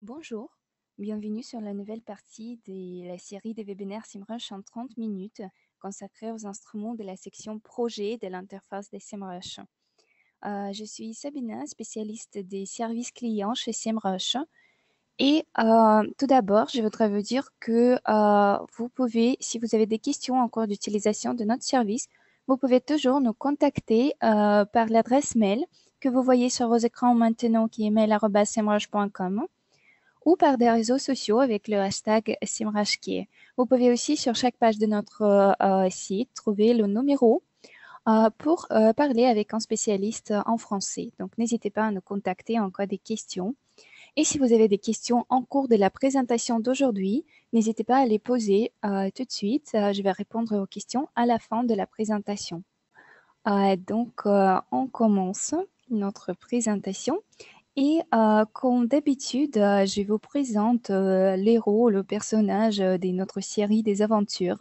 Bonjour, bienvenue sur la nouvelle partie de la série des webinaires SEMrush en 30 minutes consacrée aux instruments de la section projet de l'interface des SEMrush. Je suis Sabina, spécialiste des services clients chez SEMrush. Et tout d'abord, je voudrais vous dire que vous pouvez, si vous avez des questions en cours d'utilisation de notre service, vous pouvez toujours nous contacter par l'adresse mail que vous voyez sur vos écrans maintenant, qui est mail@semrush.com, ou par des réseaux sociaux avec le hashtag SEMrushKey. Vous pouvez aussi, sur chaque page de notre site, trouver le numéro pour parler avec un spécialiste en français. Donc, n'hésitez pas à nous contacter en cas de questions. Et si vous avez des questions en cours de la présentation d'aujourd'hui, n'hésitez pas à les poser tout de suite. Je vais répondre aux questions à la fin de la présentation. On commence notre présentation. Et comme d'habitude, je vous présente l'héros, le personnage de notre série des aventures,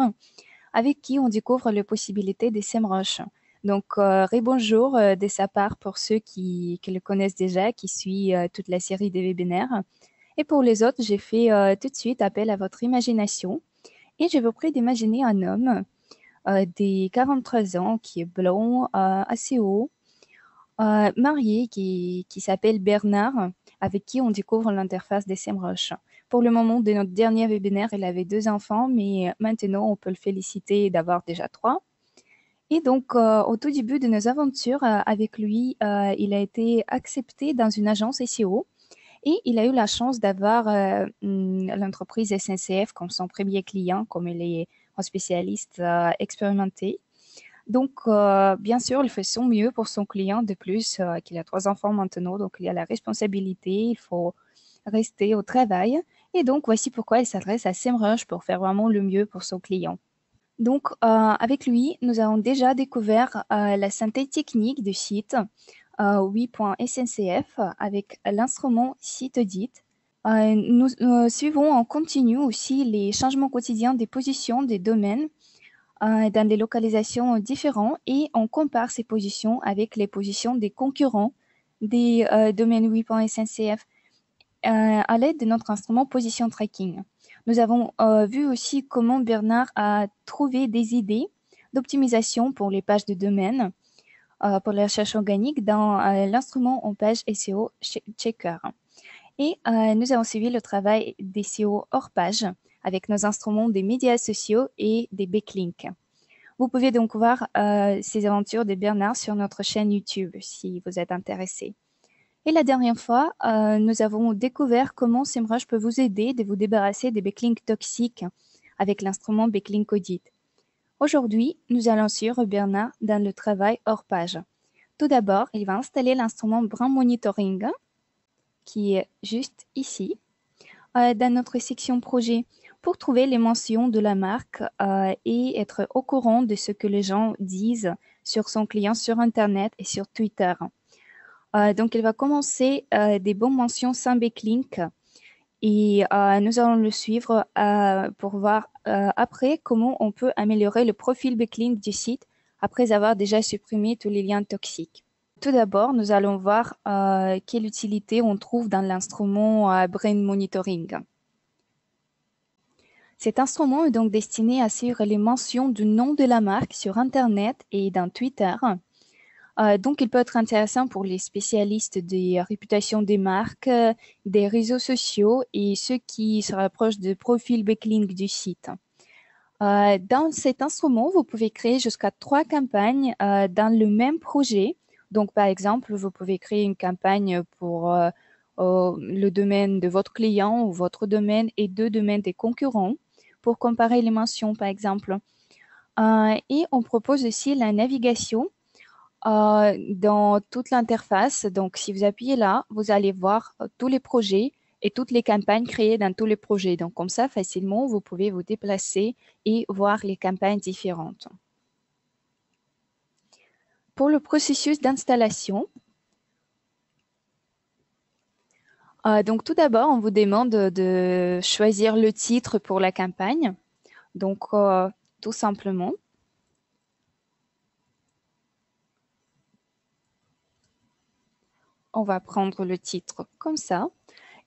avec qui on découvre les possibilités des SEMrush. Donc, rebonjour de sa part pour ceux qui le connaissent déjà, qui suivent toute la série des webinaires. Et pour les autres, j'ai fait tout de suite appel à votre imagination. Et je vous prie d'imaginer un homme de 43 ans qui est blond, assez haut, marié qui s'appelle Bernard, avec qui on découvre l'interface des SEMrush. Pour le moment de notre dernier webinaire, il avait 2 enfants, mais maintenant, on peut le féliciter d'avoir déjà 3. Et donc, au tout début de nos aventures avec lui, il a été accepté dans une agence SEO et il a eu la chance d'avoir l'entreprise SNCF comme son premier client, comme il est un spécialiste expérimenté. Donc, bien sûr, il fait son mieux pour son client. De plus, qu'il a 3 enfants maintenant, donc il y a la responsabilité, il faut rester au travail. Et donc, voici pourquoi il s'adresse à SEMrush pour faire vraiment le mieux pour son client. Donc, avec lui, nous avons déjà découvert la synthèse technique du site 8.sncf avec l'instrument Site Audit. Nous suivons en continu aussi les changements quotidiens des positions des domaines dans des localisations différentes et on compare ces positions avec les positions des concurrents des domaines 8.sncf à l'aide de notre instrument Position Tracking. Nous avons vu aussi comment Bernard a trouvé des idées d'optimisation pour les pages de domaine pour la recherche organique dans l'instrument en page SEO Checker. Et nous avons suivi le travail des SEO hors page avec nos instruments des médias sociaux et des backlinks. Vous pouvez donc voir ces aventures de Bernard sur notre chaîne YouTube si vous êtes intéressé. Et la dernière fois, nous avons découvert comment SEMrush peut vous aider de vous débarrasser des backlinks toxiques avec l'instrument Backlink Audit. Aujourd'hui, nous allons suivre Bernard dans le travail hors page. Tout d'abord, il va installer l'instrument Brand Monitoring, qui est juste ici, dans notre section projet, pour trouver les mentions de la marque et être au courant de ce que les gens disent sur son client sur Internet et sur Twitter. Donc, il va commencer des bonnes mentions sans backlink et nous allons le suivre pour voir après comment on peut améliorer le profil backlink du site après avoir déjà supprimé tous les liens toxiques. Tout d'abord, nous allons voir quelle utilité on trouve dans l'instrument Brand Monitoring. Cet instrument est donc destiné à suivre les mentions du nom de la marque sur Internet et dans Twitter. Donc, il peut être intéressant pour les spécialistes des réputations des marques, des réseaux sociaux et ceux qui se rapprochent de profil backlink du site. Dans cet instrument, vous pouvez créer jusqu'à 3 campagnes dans le même projet. Donc, par exemple, vous pouvez créer une campagne pour le domaine de votre client ou votre domaine et 2 domaines des concurrents pour comparer les mentions, par exemple. Et on propose aussi la navigation dans toute l'interface. Donc, si vous appuyez là, vous allez voir tous les projets et toutes les campagnes créées dans tous les projets. Donc, comme ça, facilement, vous pouvez vous déplacer et voir les campagnes différentes. Pour le processus d'installation, donc tout d'abord, on vous demande de choisir le titre pour la campagne. Donc, tout simplement, on va prendre le titre comme ça.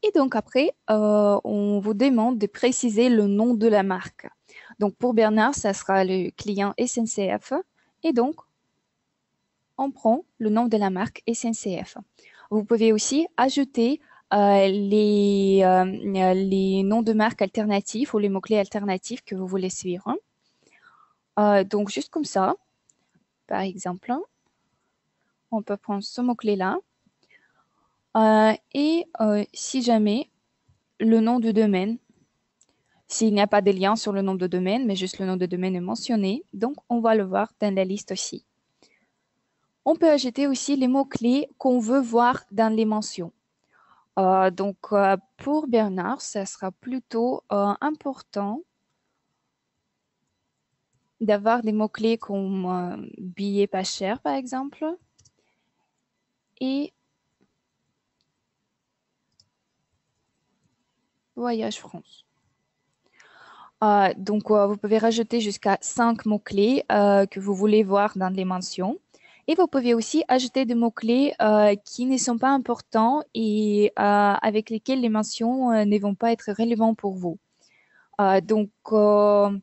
Et donc après, on vous demande de préciser le nom de la marque. Donc pour Bernard, ça sera le client SNCF. Et donc, on prend le nom de la marque SNCF. Vous pouvez aussi ajouter les noms de marques alternatifs ou les mots-clés alternatifs que vous voulez suivre. Donc, juste comme ça, par exemple, on peut prendre ce mot-clé-là. Si jamais le nom du domaine, s'il n'y a pas de lien sur le nom de domaine, mais juste le nom de domaine est mentionné, donc on va le voir dans la liste aussi. On peut ajouter aussi les mots-clés qu'on veut voir dans les mentions. Pour Bernard, ça sera plutôt important d'avoir des mots-clés comme billet pas cher, par exemple, et voyage France. Vous pouvez rajouter jusqu'à 5 mots-clés que vous voulez voir dans les mentions. Et vous pouvez aussi ajouter des mots-clés qui ne sont pas importants et avec lesquels les mentions ne vont pas être relevantes pour vous. Euh, donc, euh,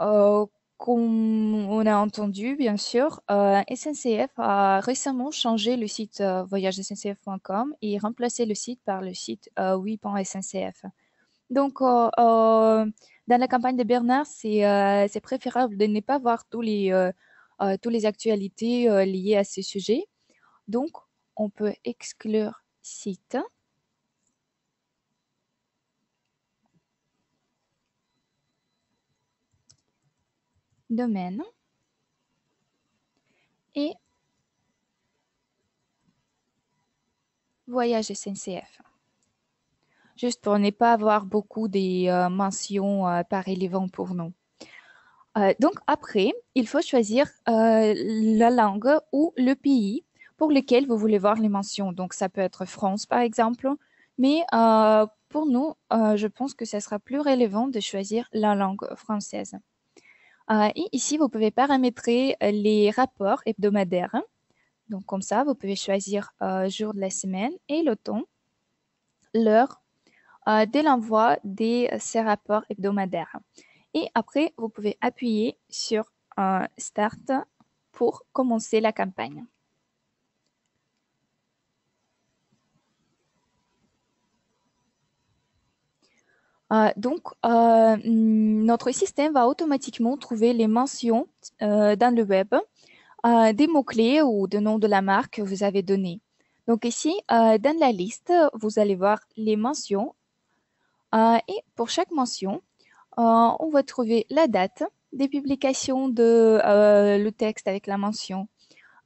euh, Comme on a entendu, bien sûr, SNCF a récemment changé le site voyagesncf.com et remplacé le site par le site oui.sncf. Donc, dans la campagne de Bernard, c'est préférable de ne pas voir tous les actualités liées à ce sujet. Donc, on peut exclure site, domaine et voyage SNCF. Juste pour ne pas avoir beaucoup des mentions pas relevantes pour nous. Donc après, il faut choisir la langue ou le pays pour lequel vous voulez voir les mentions. Donc ça peut être France par exemple, mais pour nous, je pense que ça sera plus relevant de choisir la langue française. Et ici, vous pouvez paramétrer les rapports hebdomadaires. Donc comme ça, vous pouvez choisir jour de la semaine et le temps, l'heure de l'envoi de ces rapports hebdomadaires. Et après, vous pouvez appuyer sur Start pour commencer la campagne. Notre système va automatiquement trouver les mentions dans le web des mots-clés ou de nom de la marque que vous avez donné. Donc ici, dans la liste, vous allez voir les mentions. Et pour chaque mention, on va trouver la date des publications de le texte avec la mention,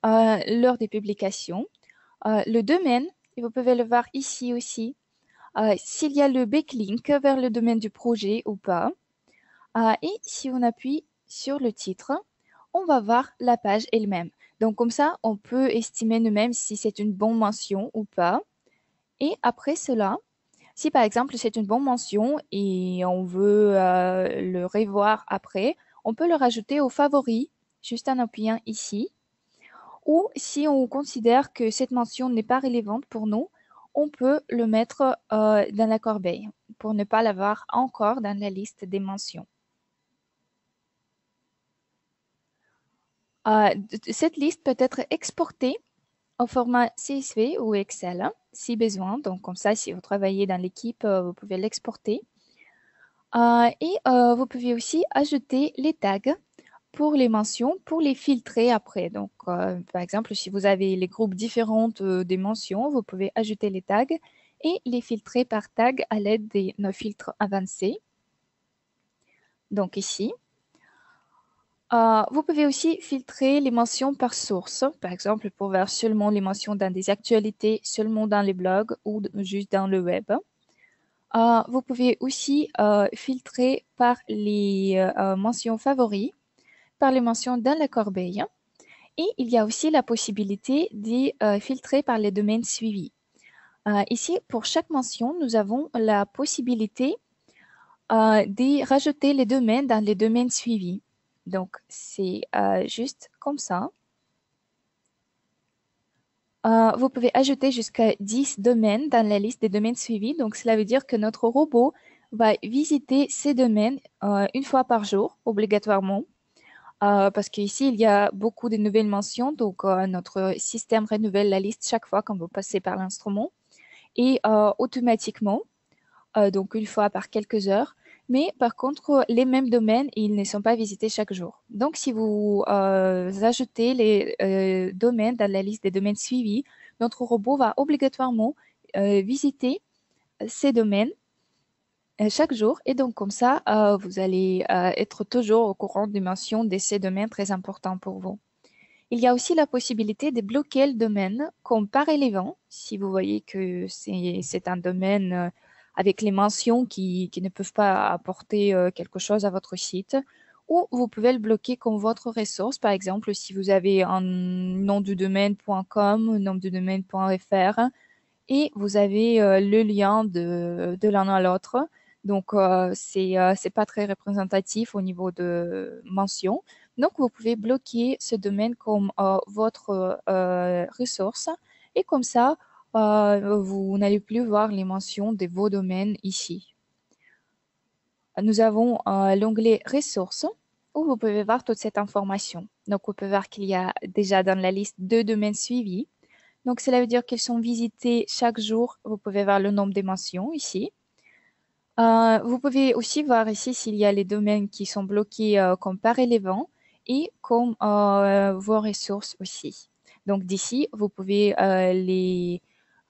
l'heure des publications, le domaine, et vous pouvez le voir ici aussi, s'il y a le backlink vers le domaine du projet ou pas. Et si on appuie sur le titre, on va voir la page elle-même. Donc comme ça, on peut estimer nous-mêmes si c'est une bonne mention ou pas. Et après cela, si par exemple c'est une bonne mention et on veut le revoir après, on peut le rajouter aux favoris juste en appuyant ici. Ou si on considère que cette mention n'est pas relevante pour nous, on peut le mettre dans la corbeille pour ne pas l'avoir encore dans la liste des mentions. Cette liste peut être exportée au format CSV ou Excel si besoin. Donc comme ça, si vous travaillez dans l'équipe, vous pouvez l'exporter. Vous pouvez aussi ajouter les tags pour les mentions, pour les filtrer après. Donc, par exemple, si vous avez les groupes différents des mentions, vous pouvez ajouter les tags et les filtrer par tag à l'aide de nos filtres avancés. Donc ici. Vous pouvez aussi filtrer les mentions par source, par exemple pour voir seulement les mentions dans des actualités, seulement dans les blogs ou juste dans le web. Vous pouvez aussi filtrer par les mentions favoris, par les mentions dans la corbeille. Et il y a aussi la possibilité de filtrer par les domaines suivis. Ici, pour chaque mention, nous avons la possibilité de rajouter les domaines dans les domaines suivis. Donc, c'est juste comme ça. Vous pouvez ajouter jusqu'à 10 domaines dans la liste des domaines suivis. Donc, cela veut dire que notre robot va visiter ces domaines une fois par jour, obligatoirement. Parce qu'ici, il y a beaucoup de nouvelles mentions. Donc, notre système renouvelle la liste chaque fois quand vous passez par l'instrument et automatiquement, donc une fois par quelques heures. Mais par contre, les mêmes domaines, ils ne sont pas visités chaque jour. Donc, si vous ajoutez les domaines dans la liste des domaines suivis, notre robot va obligatoirement visiter ces domaines chaque jour. Et donc, comme ça, vous allez être toujours au courant des mentions de ces domaines très importants pour vous. Il y a aussi la possibilité de bloquer le domaine comme par élévant, si vous voyez que c'est un domaine avec les mentions qui ne peuvent pas apporter quelque chose à votre site, ou vous pouvez le bloquer comme votre ressource. Par exemple, si vous avez un nom du domaine.com, nom du domaine.fr, et vous avez le lien de l'un à l'autre. Donc, c'est pas très représentatif au niveau de mention. Donc, vous pouvez bloquer ce domaine comme votre ressource et comme ça, vous n'allez plus voir les mentions de vos domaines ici. Nous avons l'onglet ressources où vous pouvez voir toute cette information. Donc, vous pouvez voir qu'il y a déjà dans la liste 2 domaines suivis. Donc, cela veut dire qu'ils sont visités chaque jour. Vous pouvez voir le nombre des mentions ici. Vous pouvez aussi voir ici s'il y a les domaines qui sont bloqués comme par élévant et comme vos ressources aussi. Donc, d'ici, vous pouvez les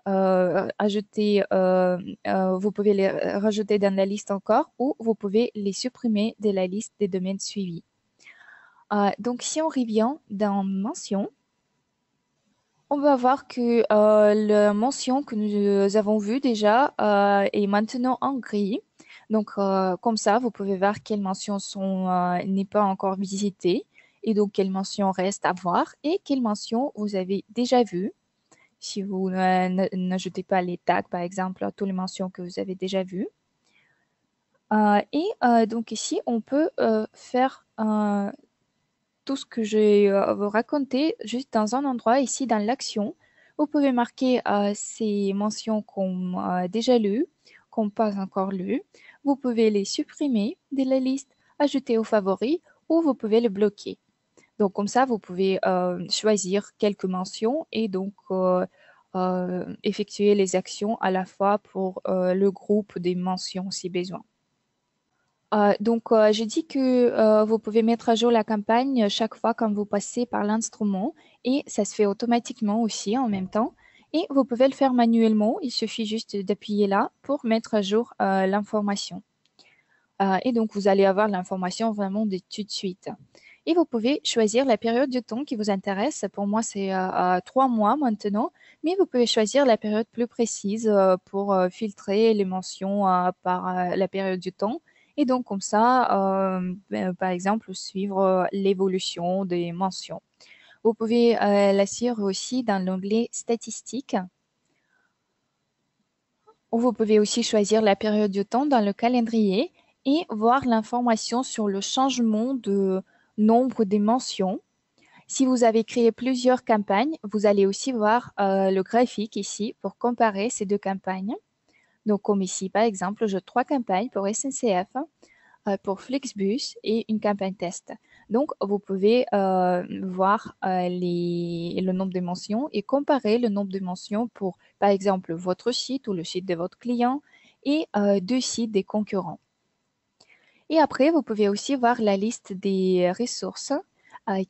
ajouter, vous pouvez les rajouter dans la liste encore ou vous pouvez les supprimer de la liste des domaines suivis. Donc, si on revient dans mention, on va voir que la mention que nous avons vue déjà est maintenant en gris. Donc, comme ça, vous pouvez voir quelles mentions n'est pas encore visitées et donc quelles mentions restent à voir et quelles mentions vous avez déjà vues. Si vous n'ajoutez pas les tags, par exemple, à toutes les mentions que vous avez déjà vues. Donc ici, on peut faire tout ce que je vais vous raconter juste dans un endroit ici dans l'action. Vous pouvez marquer ces mentions qu'on a déjà lues, qu'on n'a pas encore lues. Vous pouvez les supprimer de la liste, ajouter aux favoris ou vous pouvez les bloquer. Donc comme ça, vous pouvez choisir quelques mentions et donc effectuer les actions à la fois pour le groupe des mentions si besoin. Donc, je dis que vous pouvez mettre à jour la campagne chaque fois quand vous passez par l'instrument et ça se fait automatiquement aussi en même temps. Et vous pouvez le faire manuellement, il suffit juste d'appuyer là pour mettre à jour l'information. Et donc, vous allez avoir l'information vraiment de tout de suite. Et vous pouvez choisir la période de temps qui vous intéresse. Pour moi, c'est 3 mois maintenant, mais vous pouvez choisir la période plus précise pour filtrer les mentions par la période du temps. Et donc, comme ça, par exemple, suivre l'évolution des mentions. Vous pouvez la suivre aussi dans l'onglet Statistiques, où vous pouvez aussi choisir la période de temps dans le calendrier et voir l'information sur le changement de nombre des mentions. Si vous avez créé plusieurs campagnes, vous allez aussi voir le graphique ici pour comparer ces deux campagnes. Donc, comme ici, par exemple, j'ai 3 campagnes pour SNCF, pour Flixbus et une campagne test. Donc, vous pouvez voir le nombre de mentions et comparer le nombre de mentions pour, par exemple, votre site ou le site de votre client et 2 sites des concurrents. Et après, vous pouvez aussi voir la liste des ressources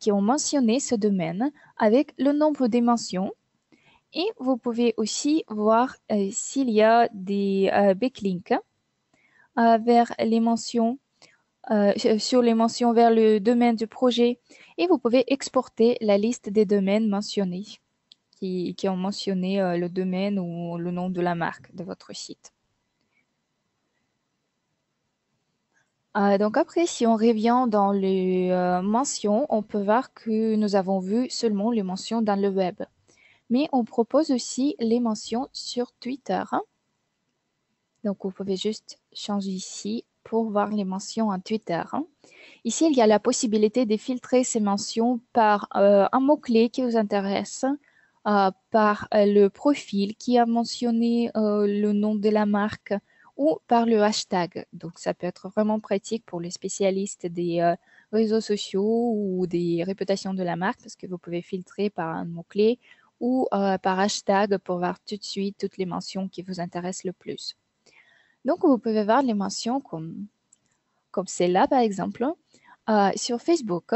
qui ont mentionné ce domaine avec le nombre des mentions. Et vous pouvez aussi voir s'il y a des backlinks vers les mentions, sur les mentions vers le domaine du projet. Et vous pouvez exporter la liste des domaines mentionnés qui ont mentionné le domaine ou le nom de la marque de votre site. Donc après, si on revient dans les mentions, on peut voir que nous avons vu seulement les mentions dans le web. Mais on propose aussi les mentions sur Twitter. Donc vous pouvez juste changer ici pour voir les mentions en Twitter. Ici, il y a la possibilité de filtrer ces mentions par un mot-clé qui vous intéresse par le profil qui a mentionné le nom de la marque ou par le hashtag. Donc, ça peut être vraiment pratique pour les spécialistes des réseaux sociaux ou des réputations de la marque parce que vous pouvez filtrer par un mot-clé ou par hashtag pour voir tout de suite toutes les mentions qui vous intéressent le plus. Donc, vous pouvez voir les mentions comme celle-là, par exemple, sur Facebook.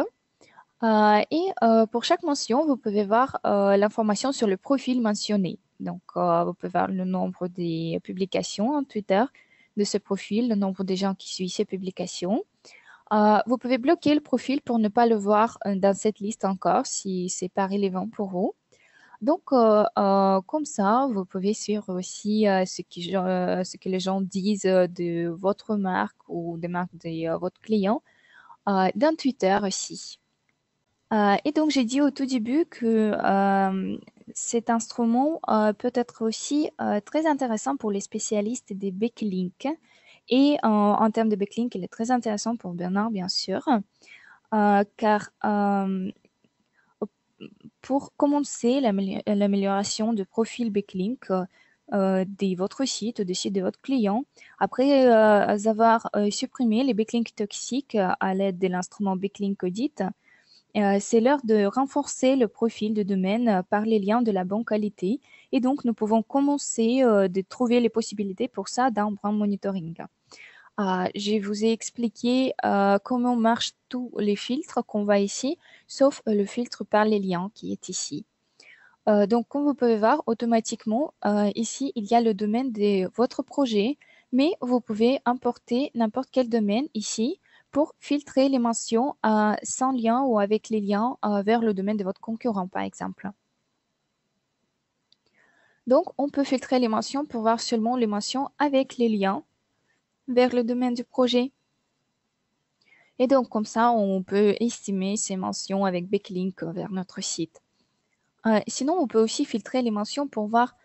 Pour chaque mention, vous pouvez voir l'information sur le profil mentionné. Donc, vous pouvez voir le nombre des publications en Twitter de ce profil, le nombre de gens qui suivent ces publications. Vous pouvez bloquer le profil pour ne pas le voir dans cette liste encore si c'est pas relevant pour vous. Donc, comme ça, vous pouvez suivre aussi ce que les gens disent de votre marque ou des marques de votre client dans Twitter aussi. Et donc, j'ai dit au tout début que cet instrument peut être aussi très intéressant pour les spécialistes des backlinks. Et en termes de backlink, il est très intéressant pour Bernard, bien sûr, car pour commencer l'amélioration de profil backlink de votre site, du site de votre client, après avoir supprimé les backlinks toxiques à l'aide de l'instrument Backlink Audit, c'est l'heure de renforcer le profil de domaine par les liens de la bonne qualité. Et donc, nous pouvons commencer de trouver les possibilités pour ça dans Brand Monitoring. Je vous ai expliqué comment marchent tous les filtres qu'on voit ici, sauf le filtre par les liens qui est ici. Donc, comme vous pouvez voir, automatiquement, ici, il y a le domaine de votre projet, mais vous pouvez importer n'importe quel domaine ici pour filtrer les mentions sans lien ou avec les liens vers le domaine de votre concurrent, par exemple. Donc, on peut filtrer les mentions pour voir seulement les mentions avec les liens vers le domaine du projet. Et donc, comme ça, on peut estimer ces mentions avec backlink vers notre site. Sinon, on peut aussi filtrer les mentions pour voir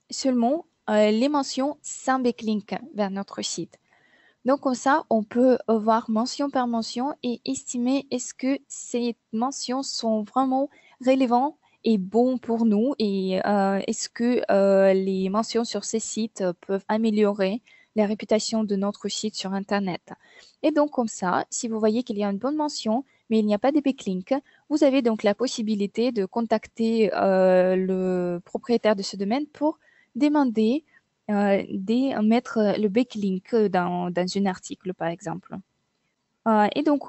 seulement les mentions sans backlink vers notre site. Donc, comme ça, on peut voir mention par mention et estimer est-ce que ces mentions sont vraiment relevantes et bons pour nous et est-ce que les mentions sur ces sites peuvent améliorer la réputation de notre site sur Internet. Et donc, comme ça, si vous voyez qu'il y a une bonne mention, mais il n'y a pas de backlink, vous avez donc la possibilité de contacter le propriétaire de ce domaine pour demander de mettre le backlink dans un article, par exemple. Et donc,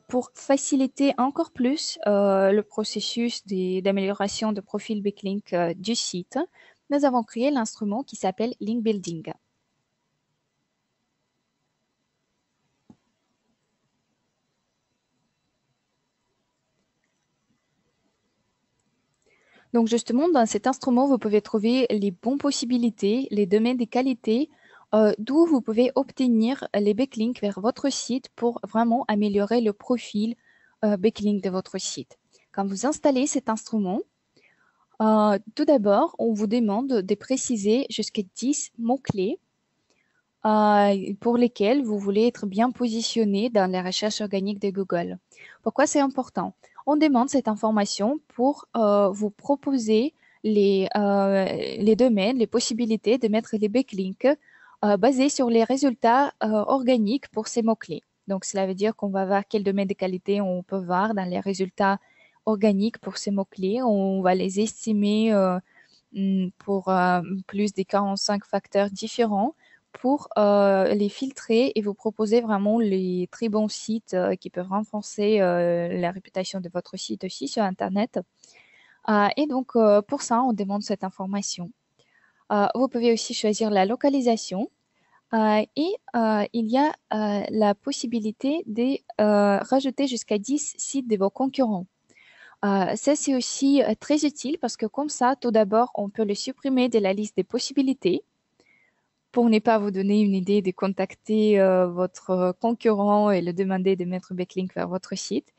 pour faciliter encore plus le processus d'amélioration de profil backlink du site, nous avons créé l'instrument qui s'appelle Link Building. Donc, justement, dans cet instrument, vous pouvez trouver les bonnes possibilités, les domaines de qualité, d'où vous pouvez obtenir les backlinks vers votre site pour vraiment améliorer le profil backlink de votre site. Quand vous installez cet instrument, tout d'abord, on vous demande de préciser jusqu'à 10 mots-clés pour lesquels vous voulez être bien positionné dans les recherches organiques de Google. Pourquoi c'est important? On demande cette information pour vous proposer les domaines, les possibilités de mettre les backlinks basés sur les résultats organiques pour ces mots-clés. Donc, cela veut dire qu'on va voir quel domaine de qualité on peut voir dans les résultats organiques pour ces mots-clés. On va les estimer pour plus de 45 facteurs différents pour les filtrer et vous proposer vraiment les très bons sites qui peuvent renforcer la réputation de votre site aussi sur Internet. Et donc, pour ça, on demande cette information. Vous pouvez aussi choisir la localisation. Et il y a la possibilité de rajouter jusqu'à 10 sites de vos concurrents. Ça, c'est aussi très utile parce que comme ça, tout d'abord, on peut le supprimer de la liste des possibilités pour ne pas vous donner une idée de contacter votre concurrent et le demander de mettre backlink vers votre site.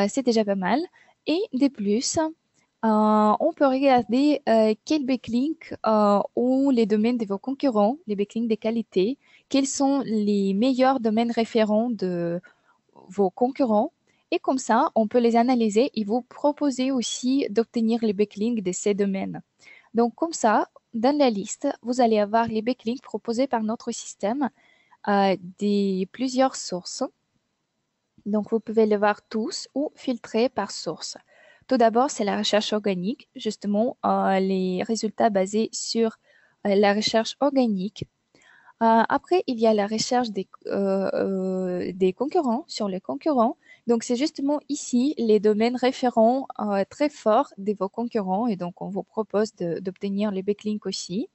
C'est déjà pas mal. Et de plus, on peut regarder quels backlinks ont les domaines de vos concurrents, les backlinks de qualité, quels sont les meilleurs domaines référents de vos concurrents Et comme ça, on peut les analyser et vous proposer aussi d'obtenir les backlinks de ces domaines. Donc comme ça, dans la liste, vous allez avoir les backlinks proposés par notre système des plusieurs sources. Donc vous pouvez les voir tous ou filtrer par source. Tout d'abord, c'est la recherche organique, justement les résultats basés sur la recherche organique. Après, il y a la recherche des concurrents, sur les concurrents. Donc, c'est justement ici les domaines référents très forts de vos concurrents et donc on vous propose d'obtenir les backlinks aussi.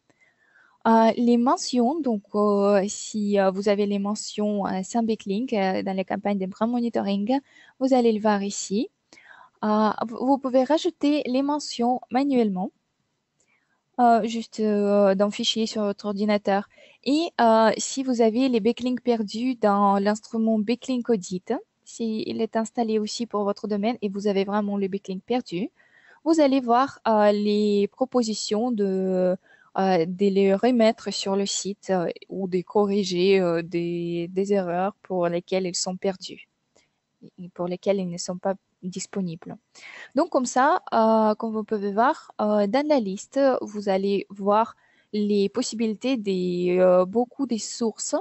Les mentions, donc si vous avez les mentions sans backlink dans les campagnes de brand monitoring, vous allez le voir ici. Vous pouvez rajouter les mentions manuellement juste d'un fichier sur votre ordinateur. Et si vous avez les backlinks perdus dans l'instrument Backlink Audit, s'il est installé aussi pour votre domaine et vous avez vraiment les backlinks perdus, vous allez voir les propositions de les remettre sur le site ou de corriger des erreurs pour lesquelles ils sont perdus et pour lesquelles ils ne sont pas disponibles. Donc comme ça, comme vous pouvez voir, dans la liste, vous allez voir les possibilités des beaucoup des sources.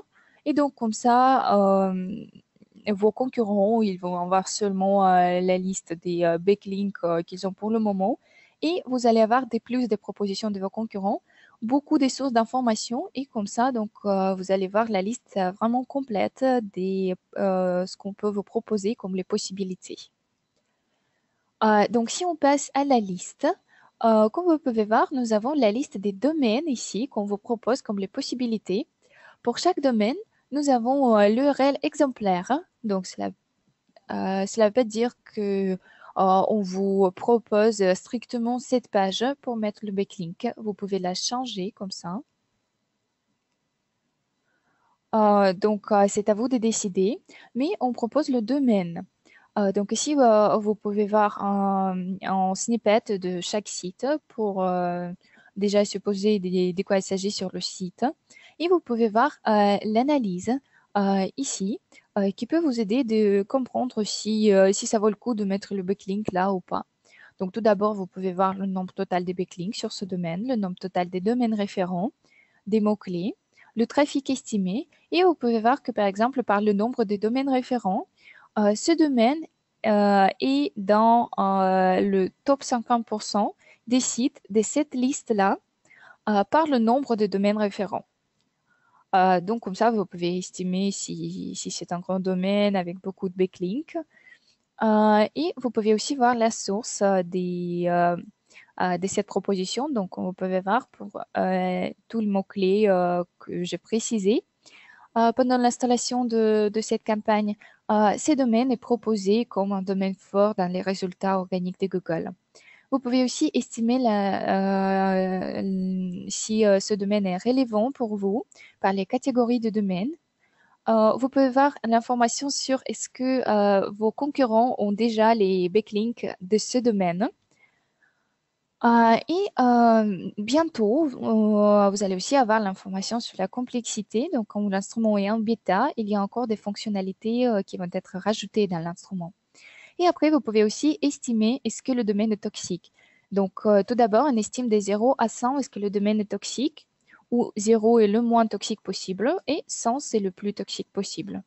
Et donc comme ça, vos concurrents, ils vont avoir seulement la liste des backlinks qu'ils ont pour le moment. Et vous allez avoir des plus des propositions de vos concurrents, beaucoup des sources d'informations. Et comme ça, donc vous allez voir la liste vraiment complète des ce qu'on peut vous proposer comme les possibilités. Donc, si on passe à la liste, comme vous pouvez voir, nous avons la liste des domaines ici qu'on vous propose comme les possibilités. Pour chaque domaine, nous avons l'URL exemplaire. Donc, cela veut dire que on vous propose strictement cette page pour mettre le backlink. Vous pouvez la changer comme ça. Donc, c'est à vous de décider, mais on propose le domaine. Donc ici, vous pouvez voir un snippet de chaque site pour déjà supposer de quoi il s'agit sur le site. Et vous pouvez voir l'analyse ici qui peut vous aider de comprendre si ça vaut le coup de mettre le backlink là ou pas. Donc tout d'abord, vous pouvez voir le nombre total des backlinks sur ce domaine, le nombre total des domaines référents, des mots-clés, le trafic estimé. Et vous pouvez voir que par exemple, par le nombre des domaines référents, ce domaine est dans le top 50% des sites de cette liste-là par le nombre de domaines référents. Donc, comme ça, vous pouvez estimer si c'est un grand domaine avec beaucoup de backlinks. Et vous pouvez aussi voir la source de cette proposition. Donc, vous pouvez voir pour tout le mot-clé que j'ai précisé. Pendant l'installation de cette campagne, ces domaines est proposé comme un domaine fort dans les résultats organiques de Google. Vous pouvez aussi estimer si ce domaine est relevant pour vous par les catégories de domaines. Vous pouvez voir l'information sur est-ce que vos concurrents ont déjà les backlinks de ce domaine. Et bientôt, vous allez aussi avoir l'information sur la complexité. Donc, quand l'instrument est en bêta, il y a encore des fonctionnalités qui vont être rajoutées dans l'instrument. Et après, vous pouvez aussi estimer est-ce que le domaine est toxique. Donc, tout d'abord, on estime de 0 à 100 est-ce que le domaine est toxique, ou 0 est le moins toxique possible et 100 c'est le plus toxique possible.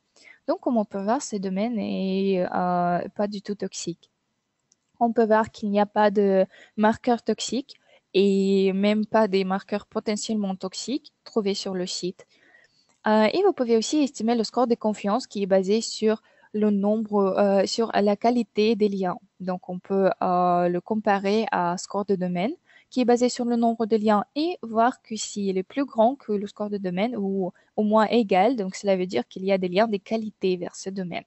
Donc, comme on peut voir, ce domaine n'est pas du tout toxique. On peut voir qu'il n'y a pas de marqueurs toxiques et même pas des marqueurs potentiellement toxiques trouvés sur le site. Et vous pouvez aussi estimer le score de confiance qui est basé sur le nombre, sur la qualité des liens. Donc, on peut le comparer à score de domaine qui est basé sur le nombre de liens et voir que s'il est plus grand que le score de domaine ou au moins égal, donc cela veut dire qu'il y a des liens de qualité vers ce domaine.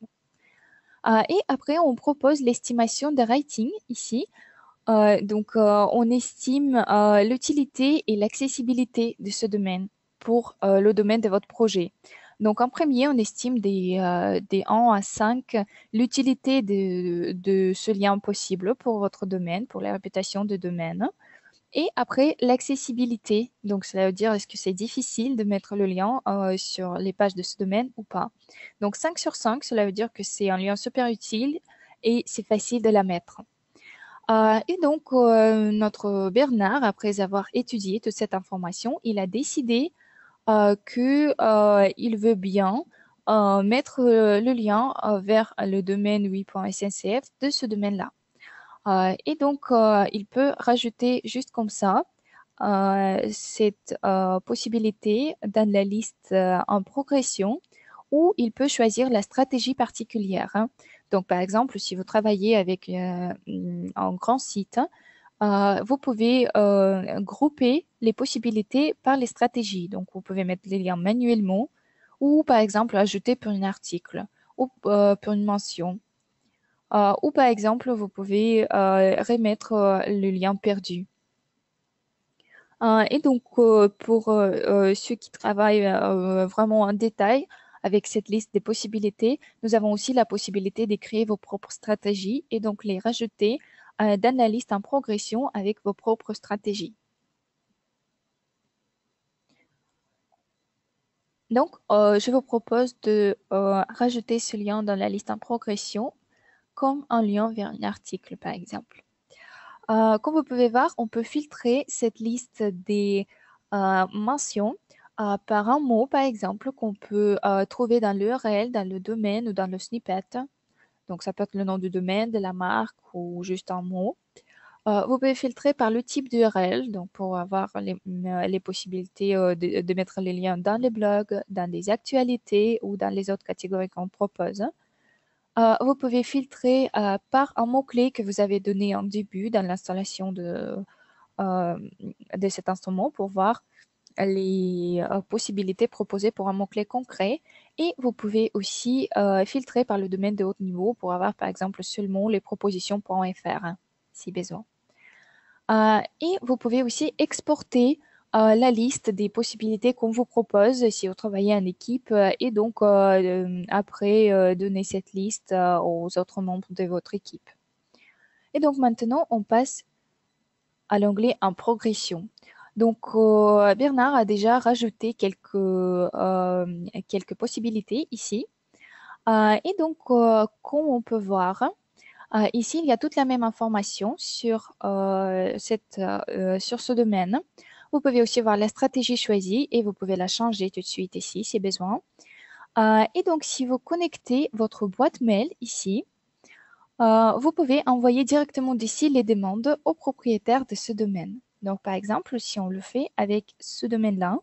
Et après, on propose l'estimation de rating ici. Donc, on estime l'utilité et l'accessibilité de ce domaine pour le domaine de votre projet. Donc, en premier, on estime des 1 à 5 l'utilité de ce lien possible pour votre domaine, pour la réputation de domaine. Et après, l'accessibilité. Donc, cela veut dire est-ce que c'est difficile de mettre le lien sur les pages de ce domaine ou pas. Donc, 5 sur 5, cela veut dire que c'est un lien super utile et c'est facile de la mettre. Et donc, notre Bernard, après avoir étudié toute cette information, il a décidé qu'il veut bien mettre le lien vers le domaine oui.sncf de ce domaine-là. Et donc, il peut rajouter juste comme ça cette possibilité dans la liste en progression où il peut choisir la stratégie particulière, hein. Donc, par exemple, si vous travaillez avec un grand site, vous pouvez grouper les possibilités par les stratégies. Donc, vous pouvez mettre les liens manuellement ou, par exemple, ajouter pour un article ou pour une mention. Ou, par exemple, vous pouvez remettre le lien perdu. Et donc, pour ceux qui travaillent vraiment en détail avec cette liste des possibilités, nous avons aussi la possibilité de créer vos propres stratégies et donc les rajouter dans la liste en progression avec vos propres stratégies. Donc, je vous propose de rajouter ce lien dans la liste en progression comme un lien vers un article, par exemple. Comme vous pouvez voir, on peut filtrer cette liste des mentions par un mot, par exemple, qu'on peut trouver dans l'URL, dans le domaine ou dans le snippet. Donc, ça peut être le nom du domaine, de la marque ou juste un mot. Vous pouvez filtrer par le type d'URL, donc pour avoir les possibilités de mettre les liens dans les blogs, dans les actualités ou dans les autres catégories qu'on propose. Vous pouvez filtrer par un mot-clé que vous avez donné en début dans l'installation de cet instrument pour voir les possibilités proposées pour un mot-clé concret. Et vous pouvez aussi filtrer par le domaine de haut niveau pour avoir par exemple seulement les propositions.fr hein, si besoin. Et vous pouvez aussi exporter la liste des possibilités qu'on vous propose si vous travaillez en équipe et donc après donner cette liste aux autres membres de votre équipe. Et donc maintenant, on passe à l'onglet en progression. Donc, Bernard a déjà rajouté quelques possibilités ici. Et donc, comme on peut voir, ici, il y a toute la même information sur ce domaine. Vous pouvez aussi voir la stratégie choisie et vous pouvez la changer tout de suite ici si besoin. Et donc, si vous connectez votre boîte mail ici, vous pouvez envoyer directement d'ici les demandes aux propriétaires de ce domaine. Donc, par exemple, si on le fait avec ce domaine-là,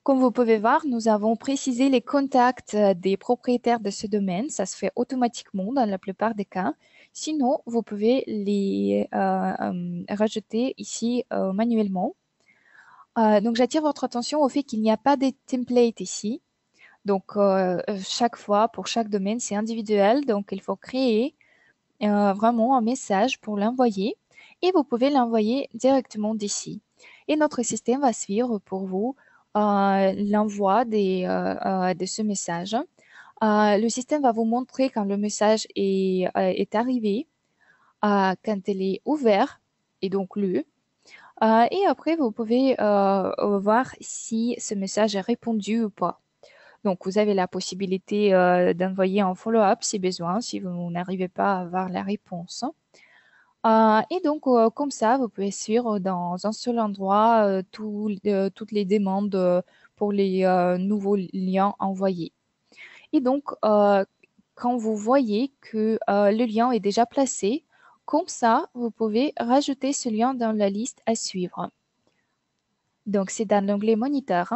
comme vous pouvez voir, nous avons précisé les contacts des propriétaires de ce domaine. Ça se fait automatiquement dans la plupart des cas. Sinon, vous pouvez les rajouter ici manuellement. Donc, j'attire votre attention au fait qu'il n'y a pas de template ici. Donc, chaque fois, pour chaque domaine, c'est individuel. Donc, il faut créer vraiment un message pour l'envoyer et vous pouvez l'envoyer directement d'ici. Et notre système va suivre pour vous l'envoi de ce message. Le système va vous montrer quand le message est arrivé, quand il est ouvert et donc lu. Et après, vous pouvez voir si ce message est répondu ou pas. Donc, vous avez la possibilité d'envoyer un follow-up si besoin, si vous n'arrivez pas à avoir la réponse. Et donc, comme ça, vous pouvez suivre dans un seul endroit toutes les demandes pour les nouveaux liens envoyés. Et donc, quand vous voyez que le lien est déjà placé, comme ça, vous pouvez rajouter ce lien dans la liste à suivre. Donc, c'est dans l'onglet Moniteur.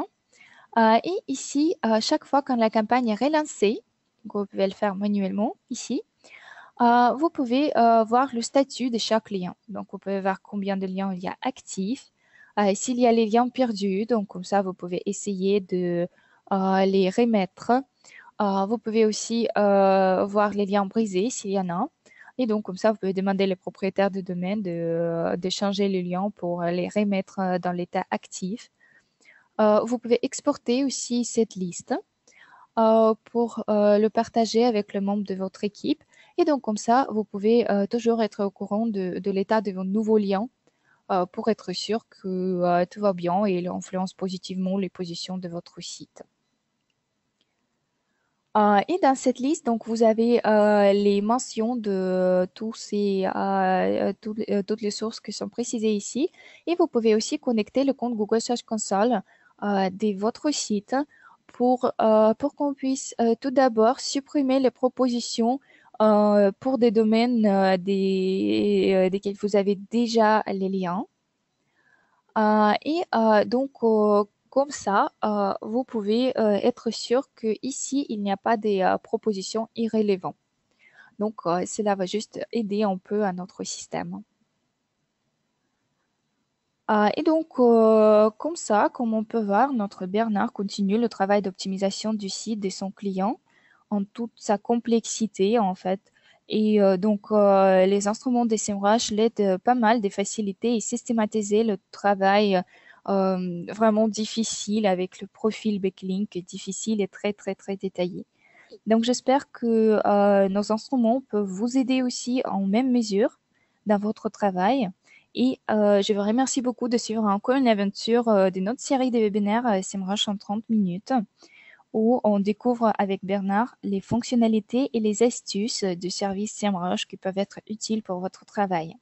Et ici, chaque fois que la campagne est relancée, vous pouvez le faire manuellement ici, vous pouvez voir le statut de chaque lien. Donc, vous pouvez voir combien de liens il y a actifs, s'il y a les liens perdus. Donc, comme ça, vous pouvez essayer de les remettre. Vous pouvez aussi voir les liens brisés s'il y en a. Et donc, comme ça, vous pouvez demander les propriétaires de domaine de changer les liens pour les remettre dans l'état actif. Vous pouvez exporter aussi cette liste pour le partager avec le membre de votre équipe. Et donc, comme ça, vous pouvez toujours être au courant de l'état de vos nouveaux liens pour être sûr que tout va bien et il influence positivement les positions de votre site. Et dans cette liste, donc, vous avez les mentions de toutes les sources qui sont précisées ici. Et vous pouvez aussi connecter le compte Google Search Console de votre site pour qu'on puisse tout d'abord supprimer les propositions pour des domaines desquels vous avez déjà les liens. Comme ça, vous pouvez être sûr que ici il n'y a pas des propositions irrélévantes. Donc, cela va juste aider un peu à notre système. Comme ça, comme on peut voir, notre Bernard continue le travail d'optimisation du site de son client en toute sa complexité, en fait. Les instruments de SEMrush l'aident pas mal de faciliter et systématiser le travail vraiment difficile avec le profil backlink difficile et très, très, très détaillé. Donc, j'espère que nos instruments peuvent vous aider aussi en même mesure dans votre travail. Je vous remercie beaucoup de suivre encore une aventure de notre série de webinaires SEMrush en 30 minutes, où on découvre avec Bernard les fonctionnalités et les astuces du service SEMrush qui peuvent être utiles pour votre travail.